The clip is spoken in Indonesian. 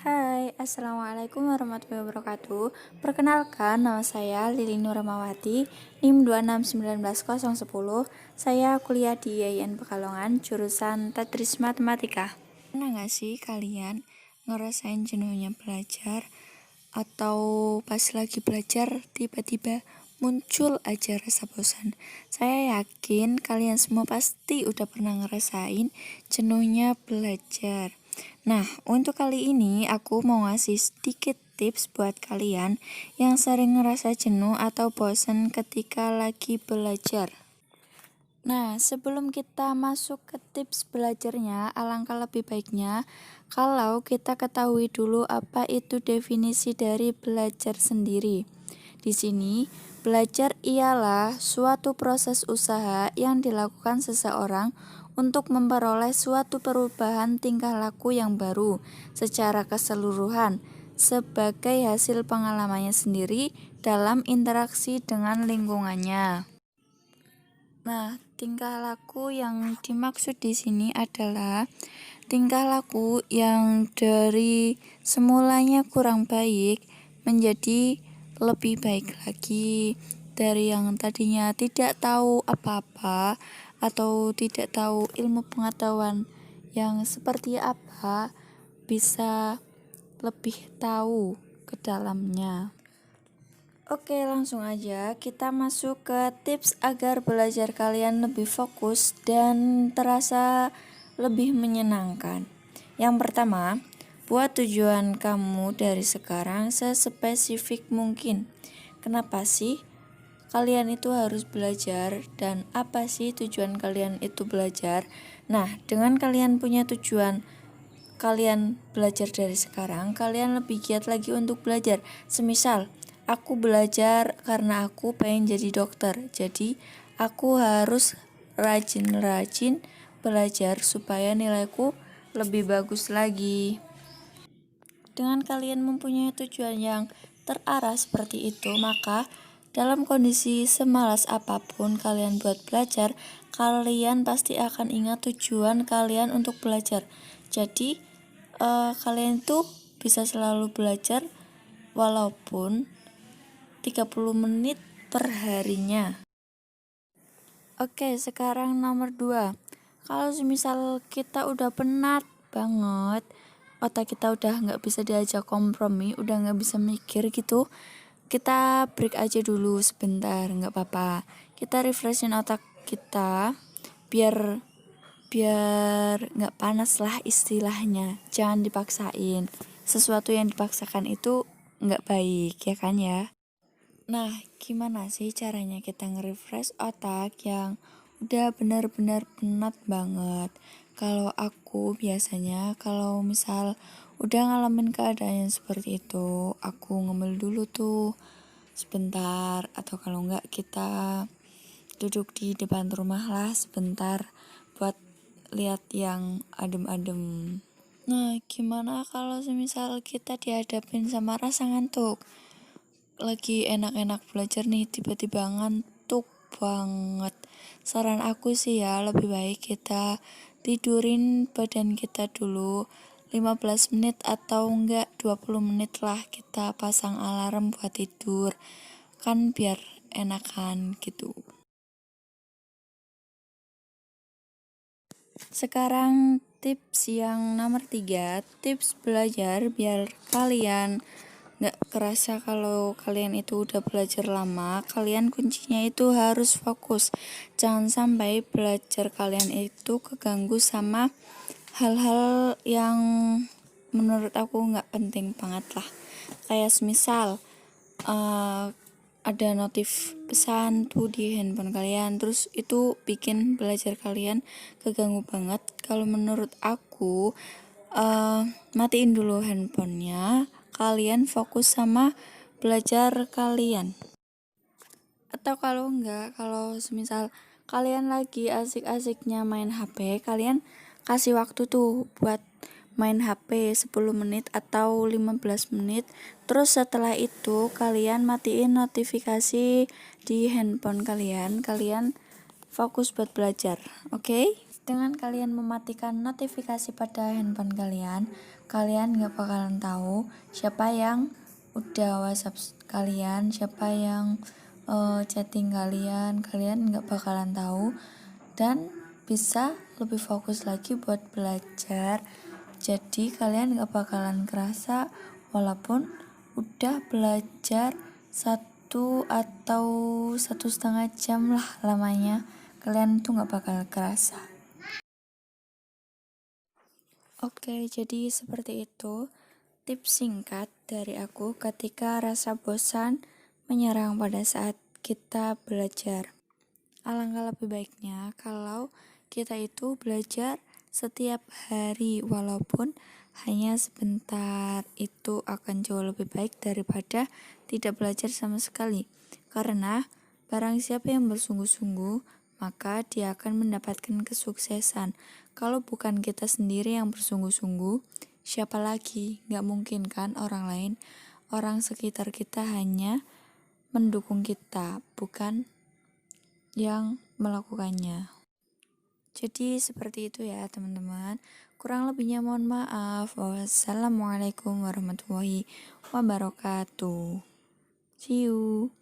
Hai, Assalamualaikum warahmatullahi wabarakatuh. Perkenalkan, nama saya Lili Nuramawati, NIM 2691010. Saya kuliah di IAIN Pekalongan, jurusan Tadris Matematika. Pernah gak sih kalian ngerasain jenuhnya belajar? Atau pas lagi belajar tiba-tiba muncul aja rasa bosan? Saya yakin kalian semua pasti udah pernah ngerasain jenuhnya belajar. Nah, untuk kali ini aku mau ngasih sedikit tips buat kalian yang sering ngerasa jenuh atau bosan ketika lagi belajar. Nah, sebelum kita masuk ke tips belajarnya, alangkah lebih baiknya kalau kita ketahui dulu apa itu definisi dari belajar sendiri. Di sini, belajar ialah suatu proses usaha yang dilakukan seseorang untuk memperoleh suatu perubahan tingkah laku yang baru secara keseluruhan sebagai hasil pengalamannya sendiri dalam interaksi dengan lingkungannya. Nah, tingkah laku yang dimaksud di sini adalah tingkah laku yang dari semulanya kurang baik menjadi lebih baik lagi, dari yang tadinya tidak tahu apa-apa atau tidak tahu ilmu pengetahuan yang seperti apa bisa lebih tahu ke dalamnya. Oke, langsung aja kita masuk ke tips agar belajar kalian lebih fokus dan terasa lebih menyenangkan. Yang pertama, buat tujuan kamu dari sekarang sespesifik mungkin. Kenapa sih kalian itu harus belajar dan apa sih tujuan kalian itu belajar? Nah, dengan kalian punya tujuan kalian belajar dari sekarang, kalian lebih giat lagi untuk belajar. Semisal aku belajar karena aku pengen jadi dokter, jadi aku harus rajin-rajin belajar supaya nilaiku lebih bagus lagi. Dengan kalian mempunyai tujuan yang terarah seperti itu, maka dalam kondisi semalas apapun kalian buat belajar, kalian pasti akan ingat tujuan kalian untuk belajar. Jadi kalian tuh bisa selalu belajar walaupun 30 menit per harinya. Oke, sekarang nomor 2. Kalau semisal kita udah penat banget, otak kita udah gak bisa diajak kompromi, udah gak bisa mikir gitu, kita break aja dulu sebentar, gak apa-apa. Kita refreshin otak kita biar gak panas lah istilahnya. Jangan dipaksain, sesuatu yang dipaksakan itu gak baik, ya kan ya. Nah, gimana sih caranya kita nge-refresh otak yang udah benar-benar penat banget? Kalau aku biasanya kalau misal udah ngalamin keadaan yang seperti itu, aku ngemil dulu tuh sebentar, atau kalau enggak kita duduk di depan rumah lah sebentar buat lihat yang adem-adem. Nah, gimana kalau semisal kita dihadapin sama rasa ngantuk? Lagi enak-enak belajar nih, tiba-tiba ngantuk banget. Saran aku sih ya, lebih baik kita tidurin badan kita dulu 15 menit atau enggak 20 menit lah, kita pasang alarm buat tidur. Kan biar enakan gitu. Sekarang tips yang nomor 3, tips belajar biar kalian gak kerasa kalau kalian itu udah belajar lama. Kalian kuncinya itu harus fokus. Jangan sampai belajar kalian itu keganggu sama hal-hal yang menurut aku gak penting banget lah. Kayak semisal ada notif pesan tuh di handphone kalian, terus itu bikin belajar kalian keganggu banget. Kalau menurut aku matiin dulu handphonenya, kalian fokus sama belajar kalian. Atau kalau enggak, kalau semisal kalian lagi asik-asiknya main HP, kalian kasih waktu tuh buat main HP 10 menit atau 15 menit. Terus setelah itu kalian matiin notifikasi di handphone kalian fokus buat belajar. Oke? Dengan kalian mematikan notifikasi pada handphone kalian, kalian gak bakalan tahu siapa yang udah WhatsApp kalian, siapa yang chatting kalian gak bakalan tahu, dan bisa lebih fokus lagi buat belajar. Jadi kalian gak bakalan kerasa walaupun udah belajar 1 atau 1,5 jam lah lamanya, kalian tuh gak bakal kerasa. Oke, jadi seperti itu tips singkat dari aku ketika rasa bosan menyerang pada saat kita belajar. Alangkah lebih baiknya kalau kita itu belajar setiap hari walaupun hanya sebentar, itu akan jauh lebih baik daripada tidak belajar sama sekali. Karena barang siapa yang bersungguh-sungguh, maka dia akan mendapatkan kesuksesan. Kalau bukan kita sendiri yang bersungguh-sungguh, siapa lagi? Gak mungkin kan orang lain. Orang sekitar kita hanya mendukung kita, bukan yang melakukannya. Jadi seperti itu ya teman-teman. Kurang lebihnya mohon maaf. Wassalamualaikum warahmatullahi wabarakatuh. See you.